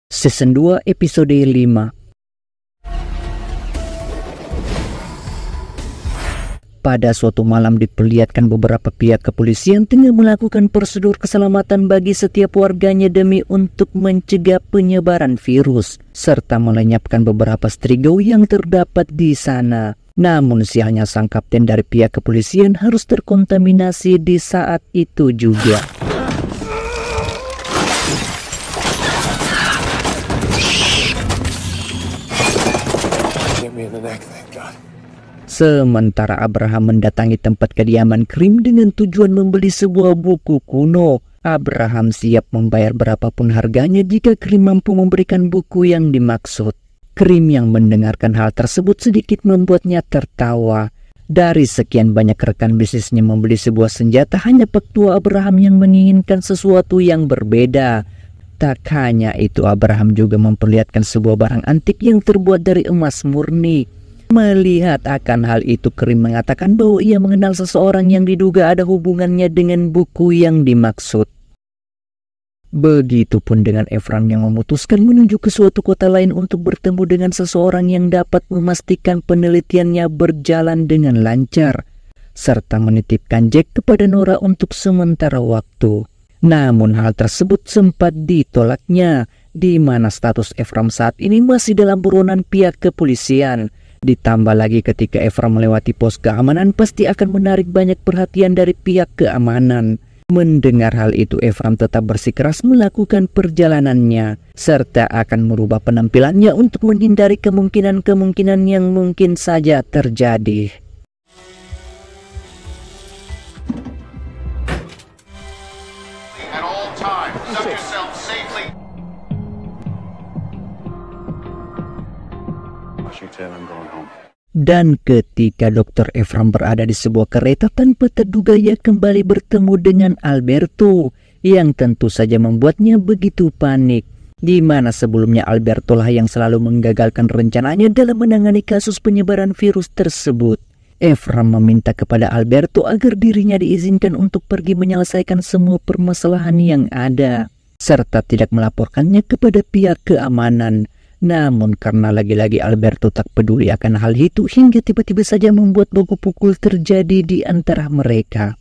Season 2 episode 5. Pada suatu malam diperlihatkan beberapa pihak kepolisian tengah melakukan prosedur keselamatan bagi setiap warganya demi untuk mencegah penyebaran virus serta melenyapkan beberapa strigo yang terdapat di sana. Namun sialnya sang kapten dari pihak kepolisian harus terkontaminasi di saat itu juga. Sementara Abraham mendatangi tempat kediaman Krim dengan tujuan membeli sebuah buku kuno, Abraham siap membayar berapapun harganya jika Krim mampu memberikan buku yang dimaksud. Krim yang mendengarkan hal tersebut sedikit membuatnya tertawa. Dari sekian banyak rekan bisnisnya membeli sebuah senjata, hanya Pak Tua Abraham yang menginginkan sesuatu yang berbeda. Tak hanya itu, Abraham juga memperlihatkan sebuah barang antik yang terbuat dari emas murni. Melihat akan hal itu, Krim mengatakan bahwa ia mengenal seseorang yang diduga ada hubungannya dengan buku yang dimaksud. Begitupun dengan Efram yang memutuskan menuju ke suatu kota lain untuk bertemu dengan seseorang yang dapat memastikan penelitiannya berjalan dengan lancar, serta menitipkan Jack kepada Nora untuk sementara waktu. Namun hal tersebut sempat ditolaknya, di mana status Efram saat ini masih dalam buronan pihak kepolisian. Ditambah lagi ketika Efram melewati pos keamanan pasti akan menarik banyak perhatian dari pihak keamanan. Mendengar hal itu, Efram tetap bersikeras melakukan perjalanannya, serta akan merubah penampilannya untuk menghindari kemungkinan-kemungkinan yang mungkin saja terjadi. At all times, conduct yourself safely. Washington, I'm going home. Dan ketika Dr. Efram berada di sebuah kereta, tanpa terduga ia kembali bertemu dengan Alberto, yang tentu saja membuatnya begitu panik. Di mana sebelumnya Alberto lah yang selalu menggagalkan rencananya dalam menangani kasus penyebaran virus tersebut. Efram meminta kepada Alberto agar dirinya diizinkan untuk pergi menyelesaikan semua permasalahan yang ada, serta tidak melaporkannya kepada pihak keamanan. Namun karena lagi-lagi Alberto tak peduli akan hal itu, hingga tiba-tiba saja membuat baku pukul terjadi di antara mereka.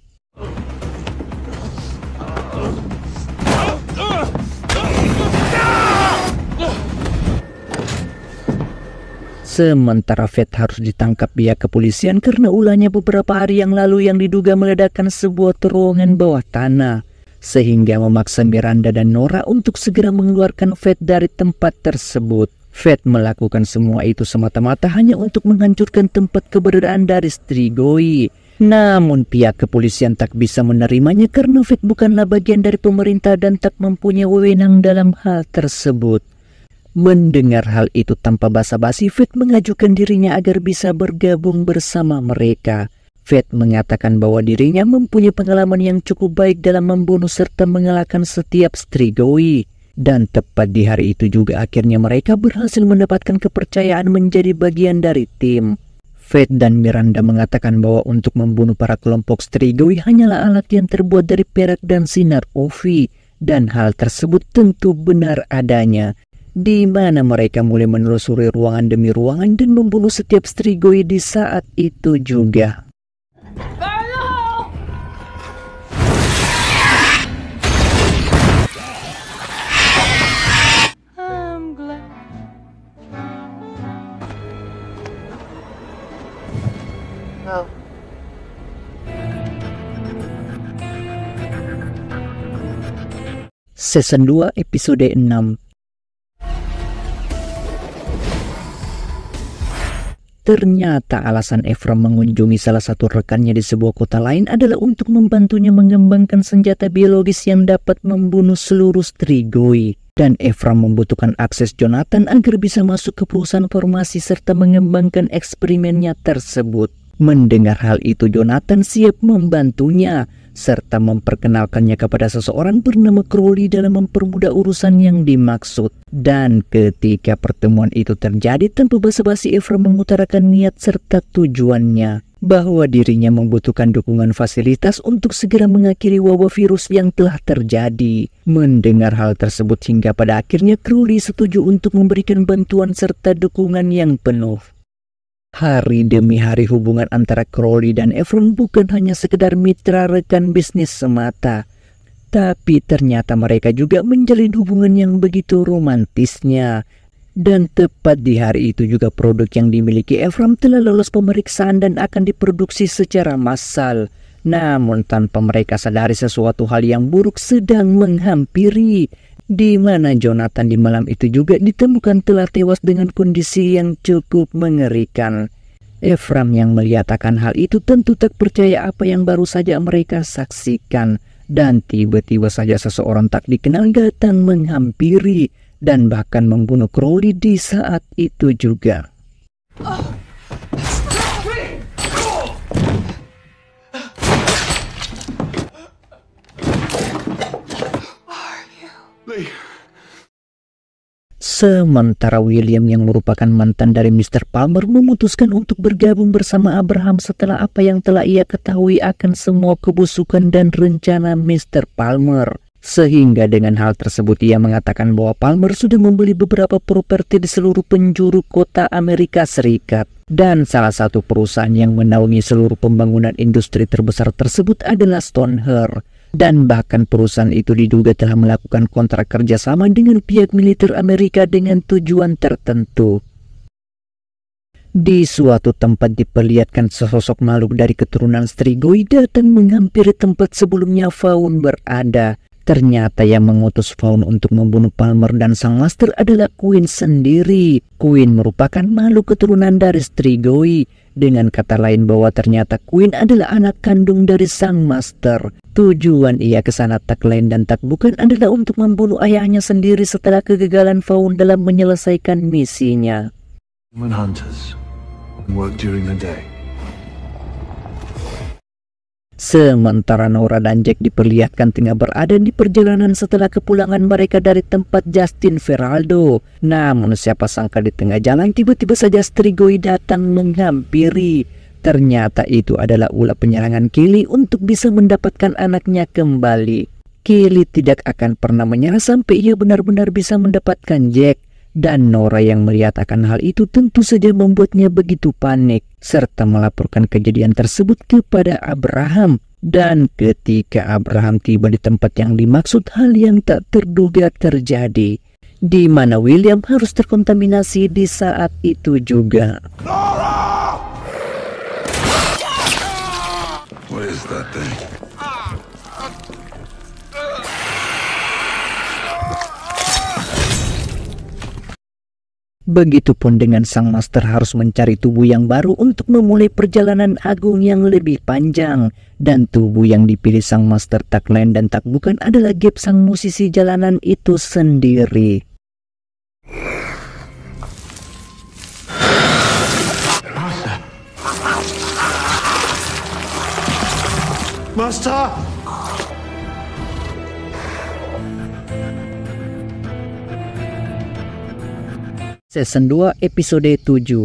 Sementara Fed harus ditangkap pihak kepolisian karena ulahnya beberapa hari yang lalu yang diduga meledakkan sebuah terowongan bawah tanah, sehingga memaksa Miranda dan Nora untuk segera mengeluarkan Fed dari tempat tersebut. Fed melakukan semua itu semata-mata hanya untuk menghancurkan tempat keberadaan dari Strigoi. Namun pihak kepolisian tak bisa menerimanya karena Fed bukanlah bagian dari pemerintah dan tak mempunyai wewenang dalam hal tersebut. Mendengar hal itu tanpa basa-basi, Fed mengajukan dirinya agar bisa bergabung bersama mereka. Fed mengatakan bahwa dirinya mempunyai pengalaman yang cukup baik dalam membunuh serta mengalahkan setiap Strigoi. Dan tepat di hari itu juga akhirnya mereka berhasil mendapatkan kepercayaan menjadi bagian dari tim. Fed dan Miranda mengatakan bahwa untuk membunuh para kelompok Strigoi hanyalah alat yang terbuat dari perak dan sinar UV. Dan hal tersebut tentu benar adanya, di mana mereka mulai menelusuri ruangan demi ruangan dan membunuh setiap Strigoi di saat itu juga. Season 2 episode 6. Ternyata alasan Efram mengunjungi salah satu rekannya di sebuah kota lain adalah untuk membantunya mengembangkan senjata biologis yang dapat membunuh seluruh Strigoi. Dan Efram membutuhkan akses Jonathan agar bisa masuk ke perusahaan farmasi serta mengembangkan eksperimennya tersebut. Mendengar hal itu, Jonathan siap membantunya, serta memperkenalkannya kepada seseorang bernama Crowley dalam mempermudah urusan yang dimaksud. Dan ketika pertemuan itu terjadi, tanpa basa-basi Efram mengutarakan niat serta tujuannya. bahwa dirinya membutuhkan dukungan fasilitas untuk segera mengakhiri wabah virus yang telah terjadi. Mendengar hal tersebut hingga pada akhirnya Crowley setuju untuk memberikan bantuan serta dukungan yang penuh. Hari demi hari hubungan antara Crowley dan Efron bukan hanya sekedar mitra rekan bisnis semata, tapi ternyata mereka juga menjalin hubungan yang begitu romantisnya. Dan tepat di hari itu juga produk yang dimiliki Efron telah lolos pemeriksaan dan akan diproduksi secara massal. Namun tanpa mereka sadari sesuatu hal yang buruk sedang menghampiri, di mana Jonathan di malam itu juga ditemukan telah tewas dengan kondisi yang cukup mengerikan. Efron yang melihat akan hal itu tentu tak percaya apa yang baru saja mereka saksikan. Dan tiba-tiba saja seseorang tak dikenal datang menghampiri dan bahkan membunuh Crowley di saat itu juga. Sementara William yang merupakan mantan dari Mr. Palmer memutuskan untuk bergabung bersama Abraham setelah apa yang telah ia ketahui akan semua kebusukan dan rencana Mr. Palmer. Sehingga dengan hal tersebut ia mengatakan bahwa Palmer sudah membeli beberapa properti di seluruh penjuru kota Amerika Serikat. Dan salah satu perusahaan yang menaungi seluruh pembangunan industri terbesar tersebut adalah Stoneher. Dan bahkan perusahaan itu diduga telah melakukan kontrak kerjasama dengan pihak militer Amerika dengan tujuan tertentu. Di suatu tempat diperlihatkan sesosok makhluk dari keturunan Strigoi datang menghampiri tempat sebelumnya Fawn berada. Ternyata yang mengutus Fawn untuk membunuh Palmer dan sang master adalah Queen sendiri. Queen merupakan makhluk keturunan dari Strigoi. Dengan kata lain bahwa ternyata Queen adalah anak kandung dari sang master. Tujuan ia ke sana tak lain dan tak bukan adalah untuk membunuh ayahnya sendiri setelah kegagalan Fawn dalam menyelesaikan misinya. Human hunters work during the day. Sementara Nora dan Jack diperlihatkan tengah berada di perjalanan setelah kepulangan mereka dari tempat Justin Veraldo. Namun siapa sangka di tengah jalan tiba-tiba saja Strigoi datang menghampiri. Ternyata itu adalah ulah penyerangan Kelly untuk bisa mendapatkan anaknya kembali. Kelly tidak akan pernah menyerah sampai ia benar-benar bisa mendapatkan Jack. Dan Nora yang melihat akan hal itu tentu saja membuatnya begitu panik, serta melaporkan kejadian tersebut kepada Abraham. Dan ketika Abraham tiba di tempat yang dimaksud, hal yang tak terduga terjadi, di mana William harus terkontaminasi di saat itu juga. Nora! What is that thing? Begitupun dengan sang master harus mencari tubuh yang baru untuk memulai perjalanan agung yang lebih panjang. Dan tubuh yang dipilih sang master tak lain dan tak bukan adalah Gabe sang musisi jalanan itu sendiri. Master! Season 2 episode 7.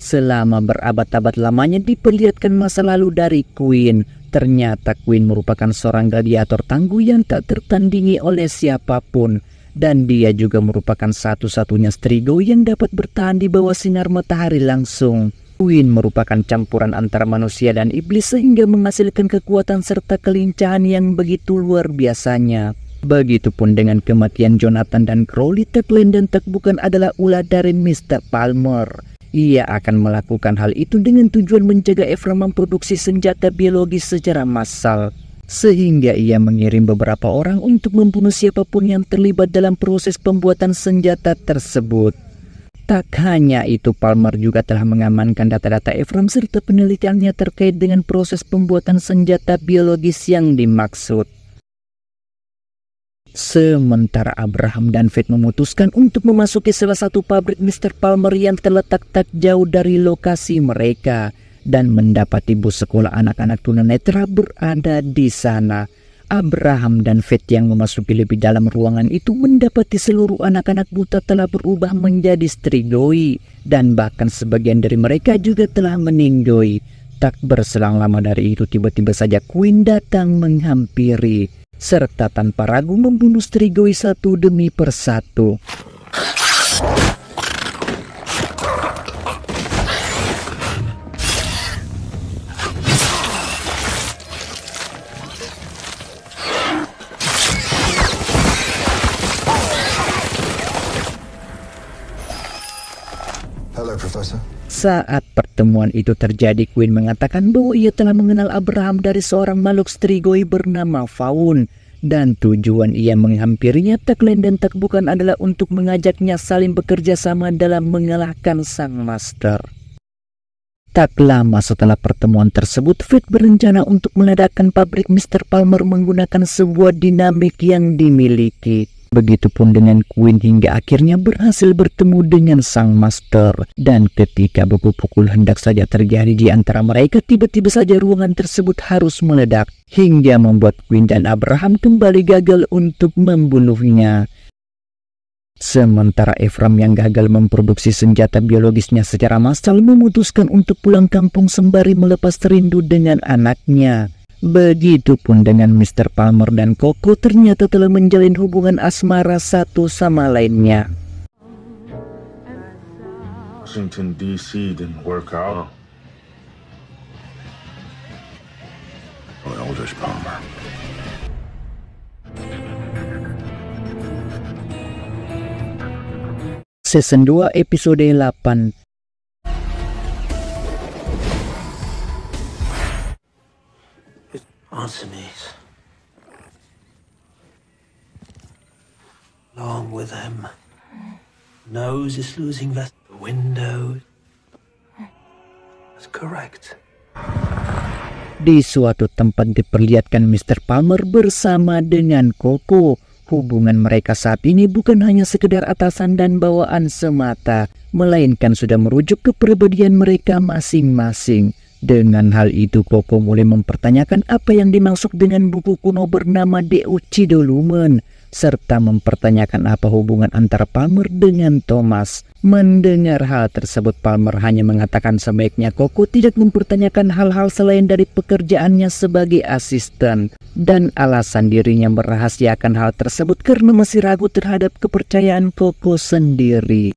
Selama berabad-abad lamanya diperlihatkan masa lalu dari Queen. Ternyata Queen merupakan seorang gladiator tangguh yang tak tertandingi oleh siapapun. Dan dia juga merupakan satu-satunya Strigoi yang dapat bertahan di bawah sinar matahari langsung. Queen merupakan campuran antara manusia dan iblis sehingga menghasilkan kekuatan serta kelincahan yang begitu luar biasanya. Begitupun dengan kematian Jonathan dan Crowley, tak lain dan tak bukan adalah ulah dari Mr. Palmer. Ia akan melakukan hal itu dengan tujuan menjaga Efron memproduksi senjata biologis secara massal. Sehingga ia mengirim beberapa orang untuk membunuh siapapun yang terlibat dalam proses pembuatan senjata tersebut. Tak hanya itu, Palmer juga telah mengamankan data-data Efron serta penelitiannya terkait dengan proses pembuatan senjata biologis yang dimaksud. Sementara Abraham dan Faith memutuskan untuk memasuki salah satu pabrik Mr. Palmer yang terletak tak jauh dari lokasi mereka dan mendapati bus sekolah anak-anak tunanetra berada di sana. Abraham dan Faith yang memasuki lebih dalam ruangan itu mendapati seluruh anak-anak buta telah berubah menjadi strigoi, dan bahkan sebagian dari mereka juga telah meninggoy. Tak berselang lama dari itu tiba-tiba saja Queen datang menghampiri, serta tanpa ragu membunuh strigoi satu demi persatu. Hello, Professor. Saat pertemuan itu terjadi, Queen mengatakan bahwa ia telah mengenal Abraham dari seorang makhluk strigoi bernama Faun, dan tujuan ia menghampirinya tak lain dan tak bukan adalah untuk mengajaknya saling bekerja sama dalam mengalahkan sang master. Tak lama setelah pertemuan tersebut, Faith berencana untuk meledakkan pabrik Mr. Palmer menggunakan sebuah dinamit yang dimiliki. Begitupun dengan Queen hingga akhirnya berhasil bertemu dengan sang master. Dan ketika beku pukul hendak saja terjadi di antara mereka, tiba-tiba saja ruangan tersebut harus meledak, hingga membuat Queen dan Abraham kembali gagal untuk membunuhnya. Sementara Ephraim yang gagal memproduksi senjata biologisnya secara massal memutuskan untuk pulang kampung sembari melepas rindu dengan anaknya. Begitupun dengan Mr. Palmer dan Coco ternyata telah menjalin hubungan asmara satu sama lainnya. Washington D.C. didn't work out. Oh, Eldridge Palmer. Season 2 episode 8. Arsenes. Along with him. Nose is losing the window. That's correct. Di suatu tempat diperlihatkan Mr. Palmer bersama dengan Coco. Hubungan mereka saat ini bukan hanya sekedar atasan dan bawaan semata, melainkan sudah merujuk ke kepribadian mereka masing-masing. Dengan hal itu, Coco mulai mempertanyakan apa yang dimaksud dengan buku kuno bernama De Uccido Lumen, serta mempertanyakan apa hubungan antara Palmer dengan Thomas. Mendengar hal tersebut, Palmer hanya mengatakan sebaiknya Coco tidak mempertanyakan hal-hal selain dari pekerjaannya sebagai asisten, dan alasan dirinya merahasiakan hal tersebut karena masih ragu terhadap kepercayaan Coco sendiri.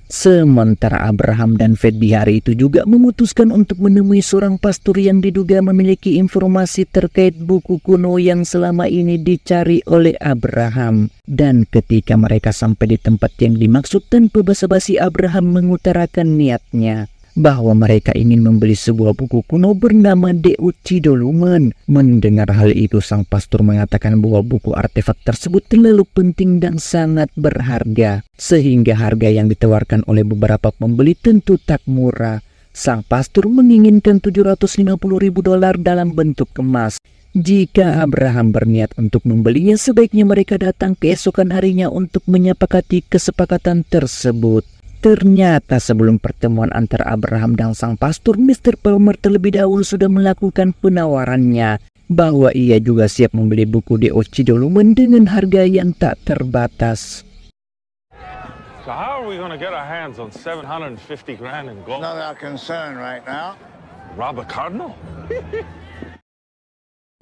Sementara Abraham dan Faith di hari itu juga memutuskan untuk menemui seorang pastor yang diduga memiliki informasi terkait buku kuno yang selama ini dicari oleh Abraham. Dan ketika mereka sampai di tempat yang dimaksud, tanpa basa-basi Abraham mengutarakan niatnya bahwa mereka ingin membeli sebuah buku kuno bernama De Uccido Lumen. Mendengar hal itu, sang pastor mengatakan bahwa buku artefak tersebut terlalu penting dan sangat berharga, sehingga harga yang ditawarkan oleh beberapa pembeli tentu tak murah. Sang pastor menginginkan $750.000 dalam bentuk emas. Jika Abraham berniat untuk membelinya, sebaiknya mereka datang keesokan harinya untuk menyepakati kesepakatan tersebut. Ternyata sebelum pertemuan antara Abraham dan sang pastor, Mr. Palmer terlebih dahulu sudah melakukan penawarannya bahwa ia juga siap membeli buku De Uccido Lumen dengan harga yang tak terbatas. So how are we going to get our hands on $750,000 in gold? Not our concern right now. Rob a cardinal?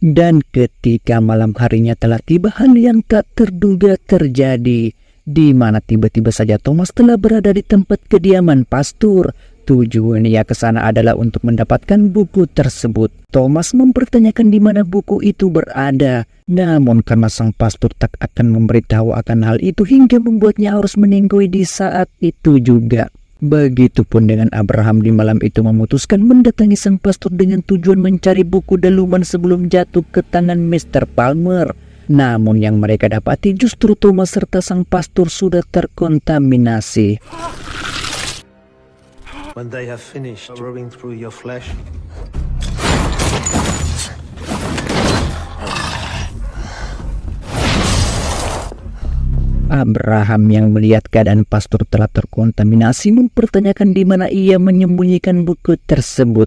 Dan ketika malam harinya telah tiba, hal yang tak terduga terjadi, di mana tiba-tiba saja Thomas telah berada di tempat kediaman pastor. Tujuan ia ke sana adalah untuk mendapatkan buku tersebut. Thomas mempertanyakan di mana buku itu berada. Namun karena sang pastor tak akan memberitahu akan hal itu, hingga membuatnya harus meninggoy di saat itu juga. Begitupun dengan Abraham di malam itu memutuskan mendatangi sang pastor dengan tujuan mencari buku daluman sebelum jatuh ke tangan Mr. Palmer. Namun yang mereka dapati justru Thomas serta sang pastor sudah terkontaminasi. When they have finished burrowing through your flesh, Abraham yang melihat keadaan pastor telah terkontaminasi mempertanyakan di mana ia menyembunyikan buku tersebut.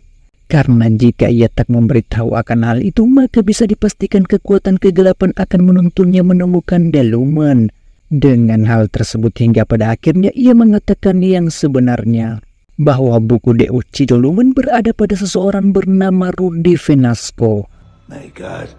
Karena jika ia tak memberitahu akan hal itu, maka bisa dipastikan kekuatan kegelapan akan menuntunnya menemukan Delumen. Dengan hal tersebut hingga pada akhirnya ia mengatakan yang sebenarnya, bahwa buku De Uccido Lumen berada pada seseorang bernama Rudy Venasco. My God.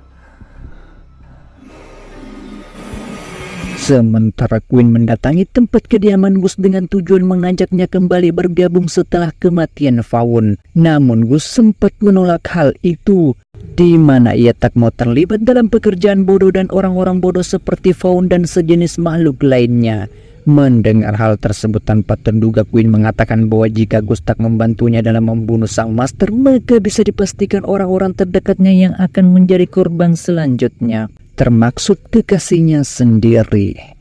Sementara Queen mendatangi tempat kediaman Gus dengan tujuan mengajaknya kembali bergabung setelah kematian Vaughn. Namun Gus sempat menolak hal itu, di mana ia tak mau terlibat dalam pekerjaan bodoh dan orang-orang bodoh seperti Vaughn dan sejenis makhluk lainnya. Mendengar hal tersebut tanpa terduga, Queen mengatakan bahwa jika Gus tak membantunya dalam membunuh sang master, maka bisa dipastikan orang-orang terdekatnya yang akan menjadi korban selanjutnya, termaksud kekasihnya sendiri.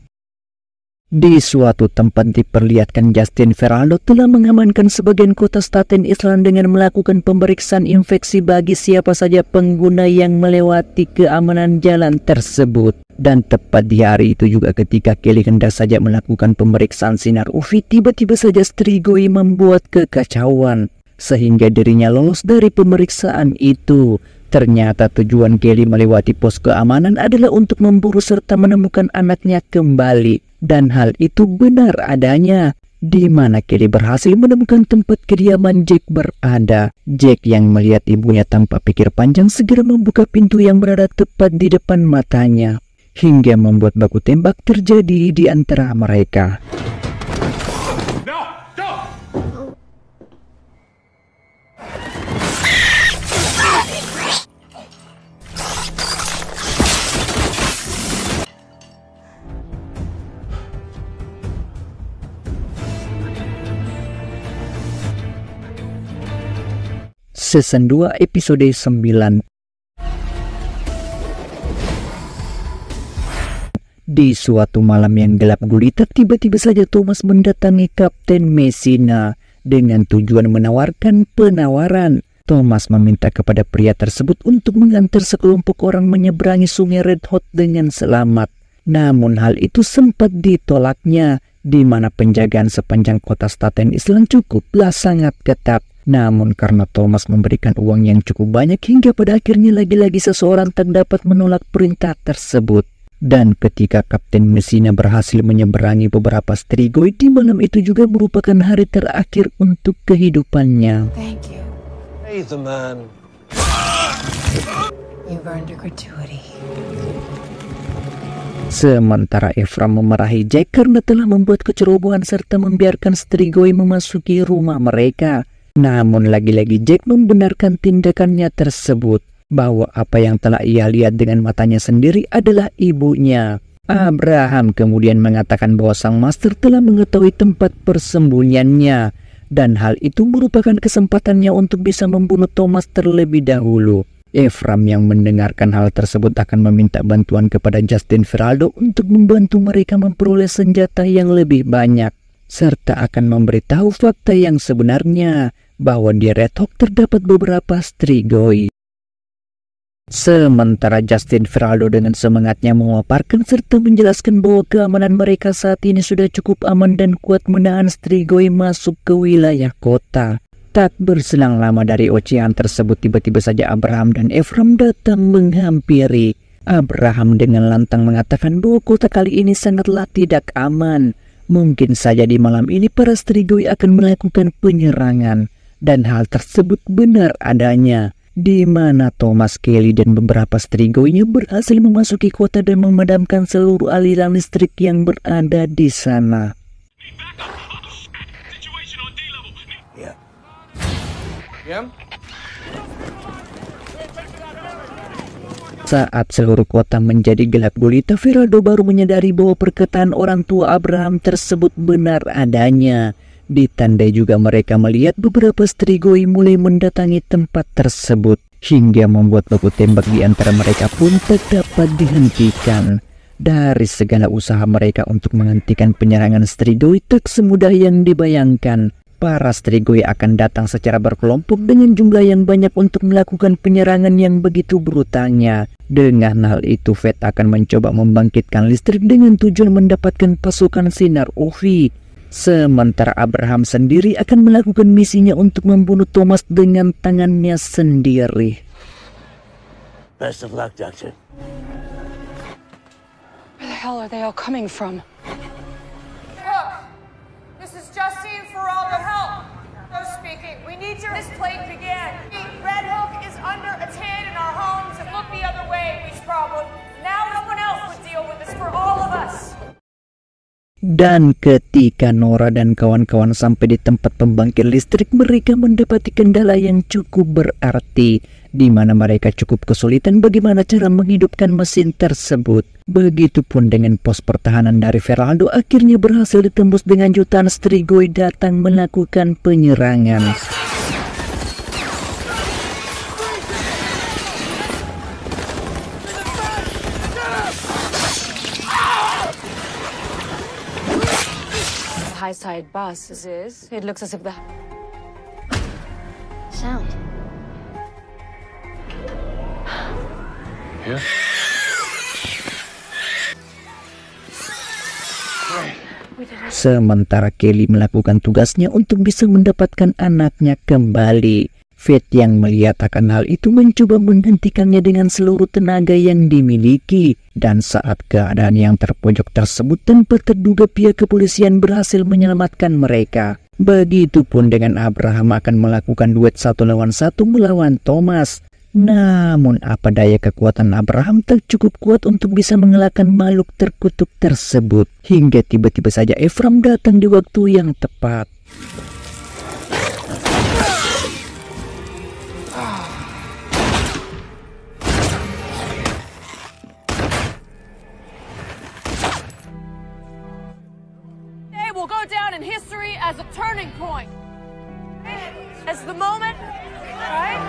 Di suatu tempat diperlihatkan Justin Veraldo telah mengamankan sebagian kota Staten Island dengan melakukan pemeriksaan infeksi bagi siapa saja pengguna yang melewati keamanan jalan tersebut. Dan tepat di hari itu juga ketika Kelly hendak saja melakukan pemeriksaan sinar UV, tiba-tiba saja Strigoi membuat kekacauan sehingga dirinya lolos dari pemeriksaan itu. Ternyata tujuan Kelly melewati pos keamanan adalah untuk memburu serta menemukan anaknya kembali. Dan hal itu benar adanya, di mana Kelly berhasil menemukan tempat kediaman Jack berada. Jack yang melihat ibunya tanpa pikir panjang segera membuka pintu yang berada tepat di depan matanya, hingga membuat baku tembak terjadi di antara mereka. Season 2 episode 9. Di suatu malam yang gelap gulita, tiba-tiba saja Thomas mendatangi Kapten Messina dengan tujuan menawarkan penawaran. Thomas meminta kepada pria tersebut untuk mengantar sekelompok orang menyeberangi sungai Red Hot dengan selamat. Namun hal itu sempat ditolaknya, di mana penjagaan sepanjang kota Staten Island cukuplah sangat ketat. Namun karena Thomas memberikan uang yang cukup banyak, hingga pada akhirnya lagi-lagi seseorang tak dapat menolak perintah tersebut. Dan ketika Kapten Messina berhasil menyeberangi beberapa Strigoi, di malam itu juga merupakan hari terakhir untuk kehidupannya. Thank you. Hey, the man. You've earned a gratuity. Sementara Ephraim memarahi Jack karena telah membuat kecerobohan serta membiarkan Strigoi memasuki rumah mereka. Namun lagi-lagi Jack membenarkan tindakannya tersebut, bahwa apa yang telah ia lihat dengan matanya sendiri adalah ibunya. Abraham kemudian mengatakan bahwa sang master telah mengetahui tempat persembunyiannya, dan hal itu merupakan kesempatannya untuk bisa membunuh Thomas terlebih dahulu. Ephraim yang mendengarkan hal tersebut akan meminta bantuan kepada Justin Veraldo untuk membantu mereka memperoleh senjata yang lebih banyak, serta akan memberitahu fakta yang sebenarnya, bahwa di Red Hawk terdapat beberapa Strigoi. Sementara Justin Veraldo dengan semangatnya memaparkan serta menjelaskan bahwa keamanan mereka saat ini sudah cukup aman dan kuat menahan Strigoi masuk ke wilayah kota. Tak berselang lama dari ocehan tersebut, tiba-tiba saja Abraham dan Ephraim datang menghampiri. Abraham dengan lantang mengatakan bahwa kota kali ini sangatlah tidak aman. Mungkin saja di malam ini para Strigoi akan melakukan penyerangan. Dan hal tersebut benar adanya, di mana Thomas, Kelly, dan beberapa Strigoi-nya berhasil memasuki kota dan memadamkan seluruh aliran listrik yang berada di sana. Saat seluruh kota menjadi gelap gulita, Veraldo baru menyadari bahwa perkataan orang tua Abraham tersebut benar adanya. Ditandai juga mereka melihat beberapa Strigoi mulai mendatangi tempat tersebut, hingga membuat baku tembak di antara mereka pun tak dapat dihentikan. Dari segala usaha mereka untuk menghentikan penyerangan Strigoi tak semudah yang dibayangkan. Para Strigoi akan datang secara berkelompok dengan jumlah yang banyak untuk melakukan penyerangan yang begitu brutalnya. Dengan hal itu, Fate akan mencoba membangkitkan listrik dengan tujuan mendapatkan pasukan sinar UV. Sementara Abraham sendiri akan melakukan misinya untuk membunuh Thomas dengan tangannya sendiri. Best of luck, Doctor. Where the hell are they all coming from? Look, this is Justine Ferraldo Help. No speaking. We need your... This plague began. Red Hook is under attack in our homes. And look the other way, we problem. Now someone else would deal with this for all of us. Dan ketika Nora dan kawan-kawan sampai di tempat pembangkit listrik, mereka mendapati kendala yang cukup berarti, di mana mereka cukup kesulitan bagaimana cara menghidupkan mesin tersebut. Begitupun dengan pos pertahanan dari Feraldo akhirnya berhasil ditembus dengan jutaan Strigoi datang melakukan penyerangan. High side bus is. It looks as if the sound. Yeah? Sementara Kelly melakukan tugasnya untuk bisa mendapatkan anaknya kembali. Faith yang melihat akan hal itu mencoba menghentikannya dengan seluruh tenaga yang dimiliki. Dan saat keadaan yang terpojok tersebut, tanpa terduga pihak kepolisian berhasil menyelamatkan mereka. Begitupun dengan Abraham akan melakukan duet 1 lawan 1 melawan Thomas. Namun apa daya, kekuatan Abraham tak cukup kuat untuk bisa mengalahkan makhluk terkutuk tersebut. Hingga tiba-tiba saja Ephraim datang di waktu yang tepat. Will go down in history as a turning point. As the moment, right?